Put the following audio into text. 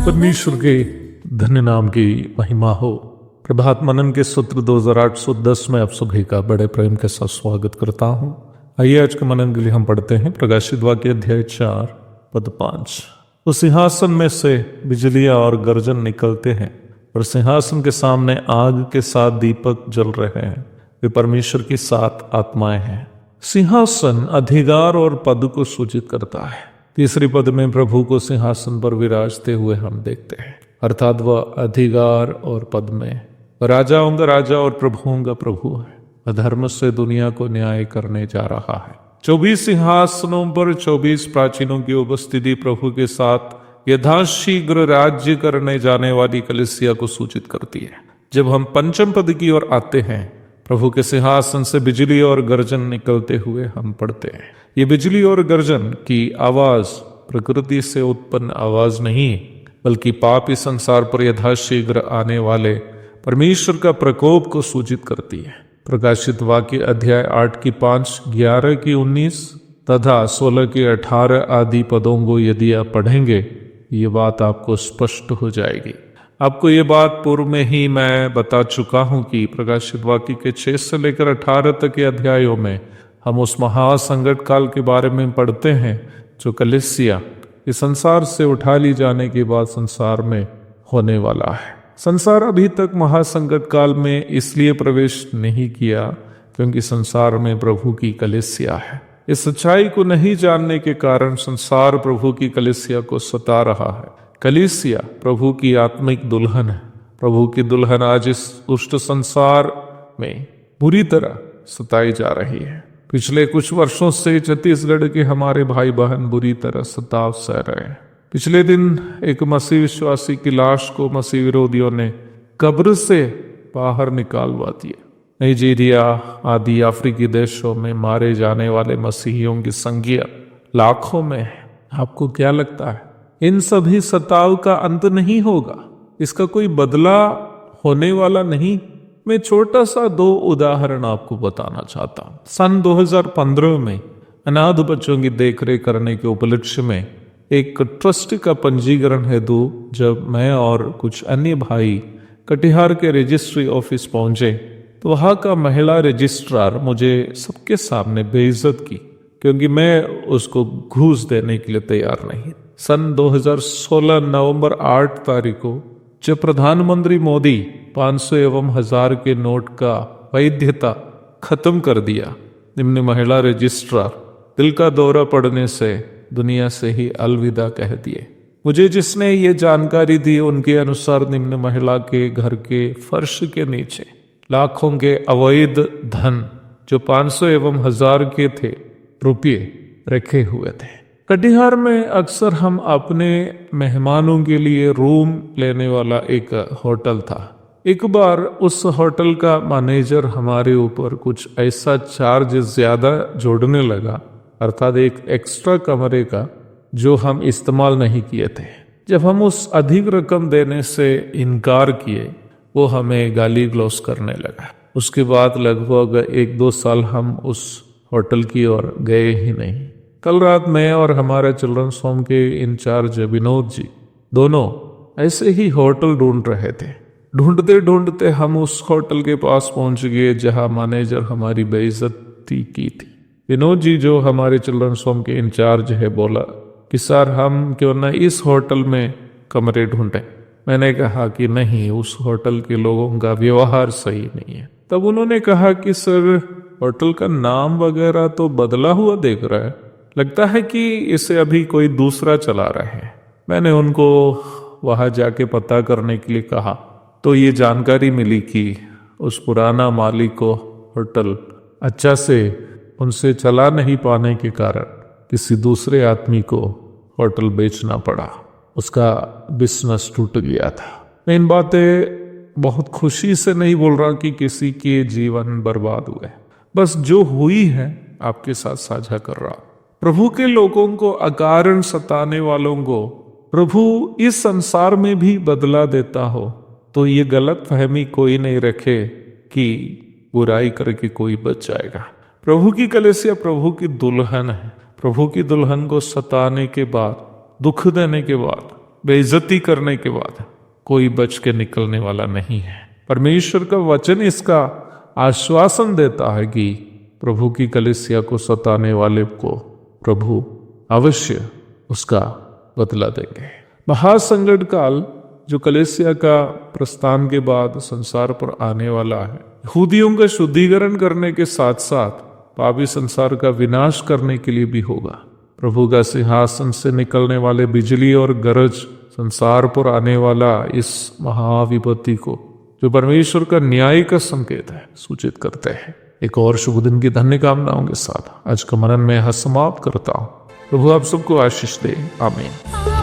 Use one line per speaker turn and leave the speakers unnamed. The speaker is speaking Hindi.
परमेश्वर के धन्य नाम की महिमा हो। प्रभात मनन के सूत्र 2810 में आप सभी का बड़े प्रेम के साथ स्वागत करता हूँ। आइए आज के मनन के लिए हम पढ़ते हैं प्रकाशित वाक्य अध्याय 4 पद 5। उस सिंहासन में से बिजलियां और गर्जन निकलते हैं और सिंहासन के सामने आग के 7 दीपक जल रहे हैं। वे परमेश्वर की 7 आत्माएं हैं। सिंहासन अधिकार और पद को सूचित करता है। तीसरी पद में प्रभु को सिंहासन पर विराजते हुए हम देखते हैं, अर्थात वह अधिकार और पद में राजाओं का राजा और प्रभुओं का प्रभु है। अधर्म से दुनिया को न्याय करने जा रहा है। 24 सिंहासनों पर 24 प्राचीनों की उपस्थिति प्रभु के साथ यथाशीघ्र राज्य करने जाने वाली कलीसिया को सूचित करती है। जब हम पंचम पद की ओर आते हैं, प्रभु के सिंहासन से बिजली और गर्जन निकलते हुए हम पढ़ते हैं। ये बिजली और गर्जन की आवाज प्रकृति से उत्पन्न आवाज नहीं, बल्कि पापी संसार पर यथाशीघ्र आने वाले परमेश्वर का प्रकोप को सूचित करती है। प्रकाशित वाक्य अध्याय 8 की 5, 11 की 19 तथा 16 की 18 आदि पदों को यदि आप पढ़ेंगे, ये बात आपको स्पष्ट हो जाएगी। आपको ये बात पूर्व में ही मैं बता चुका हूं कि प्रकाशित वाक्य के 6 से लेकर 18 तक के अध्यायों में हम उस महासंकट काल के बारे में पढ़ते हैं जो कलीसिया इस संसार से उठा ली जाने के बाद संसार में होने वाला है। संसार अभी तक महासंकट काल में इसलिए प्रवेश नहीं किया क्योंकि संसार में प्रभु की कलीसिया है। इस सच्चाई को नहीं जानने के कारण संसार प्रभु की कलीसिया को सता रहा है। कलीसिया प्रभु की आत्मिक दुल्हन है। प्रभु की दुल्हन आज इस दुष्ट संसार में बुरी तरह सताई जा रही है। पिछले कुछ वर्षों से छत्तीसगढ़ के हमारे भाई बहन बुरी तरह सताव सह रहे हैं। पिछले दिन एक मसीह विश्वासी की लाश को मसीह विरोधियों ने कब्र से बाहर निकालवा दिया। नाइजीरिया आदि अफ्रीकी देशों में मारे जाने वाले मसीहियों की संख्या लाखों में है। आपको क्या लगता है इन सभी सताव का अंत नहीं होगा? इसका कोई बदला होने वाला नहीं? मैं छोटा सा 2 उदाहरण आपको बताना चाहता हूँ। सन 2015 में अनाथ बच्चों की देखरेख करने के उपलक्ष्य में एक ट्रस्ट का पंजीकरण हेतु जब मैं और कुछ अन्य भाई कटिहार के रजिस्ट्री ऑफिस पहुंचे तो वहां का महिला रजिस्ट्रार मुझे सबके सामने बेइज्जत की क्योंकि मैं उसको घूस देने के लिए तैयार नहीं। सन 2016 नवंबर 8 तारीख को जब प्रधानमंत्री मोदी 500 एवं 1000 के नोट का वैधता खत्म कर दिया, निम्न महिला रजिस्ट्रार दिल का दौरा पड़ने से दुनिया से ही अलविदा कह दिए। मुझे जिसने ये जानकारी दी उनके अनुसार निम्न महिला के घर के फर्श के नीचे लाखों के अवैध धन जो 500 एवं 1000 के थे रुपये रखे हुए थे। कटिहार में अक्सर हम अपने मेहमानों के लिए रूम लेने वाला एक होटल था। एक बार उस होटल का मैनेजर हमारे ऊपर कुछ ऐसा चार्ज ज्यादा जोड़ने लगा, अर्थात एक एक्स्ट्रा कमरे का जो हम इस्तेमाल नहीं किए थे। जब हम उस अधिक रकम देने से इनकार किए, वो हमें गाली ग्लोस करने लगा। उसके बाद लगभग 1-2 साल हम उस होटल की ओर गए ही नहीं। कल रात मैं और हमारे चिल्ड्रंस होम के इंचार्ज विनोद जी दोनों ऐसे ही होटल ढूंढ रहे थे। ढूंढते ढूंढते हम उस होटल के पास पहुंच गए जहां मैनेजर हमारी बेइज्जती की थी। विनोद जी जो हमारे चिल्ड्रंस होम के इंचार्ज है बोला कि सर हम क्यों ना इस होटल में कमरे ढूंढें। मैंने कहा कि नहीं, उस होटल के लोगों का व्यवहार सही नहीं है। तब उन्होंने कहा कि सर होटल का नाम वगैरह तो बदला हुआ देख रहा है, लगता है कि इसे अभी कोई दूसरा चला रहा है। मैंने उनको वहां जाके पता करने के लिए कहा तो ये जानकारी मिली कि उस पुराना मालिक को होटल अच्छा से उनसे चला नहीं पाने के कारण किसी दूसरे आदमी को होटल बेचना पड़ा, उसका बिजनेस टूट गया था। मैं इन बातें बहुत खुशी से नहीं बोल रहा कि किसी के जीवन बर्बाद हुए, बस जो हुई है आपके साथ साझा कर रहा। प्रभु के लोगों को अकारण सताने वालों को प्रभु इस संसार में भी बदला देता हो तो ये गलत फहमी कोई नहीं रखे कि बुराई करके कोई बच जाएगा। प्रभु की कलीसिया प्रभु की दुल्हन है। प्रभु की दुल्हन को सताने के बाद, दुख देने के बाद, बेइज्जती करने के बाद कोई बच के निकलने वाला नहीं है। परमेश्वर का वचन इसका आश्वासन देता है कि प्रभु की कलीसिया को सताने वाले को प्रभु अवश्य उसका बदला देंगे। महासंकट काल जो कलीसिया का प्रस्थान के बाद संसार पर आने वाला है, यहूदियों का शुद्धिकरण करने के साथ साथ पापी संसार का विनाश करने के लिए भी होगा। प्रभु का सिंहासन से निकलने वाले बिजली और गरज संसार पर आने वाला इस महाविपत्ति को, जो परमेश्वर का न्याय का संकेत है, सूचित करते हैं। एक और शुभ दिन की धन्य कामनाओं के साथ आज का मनन में समाप्त करता हूँ। प्रभु आप सबको आशीष दे। आमीन।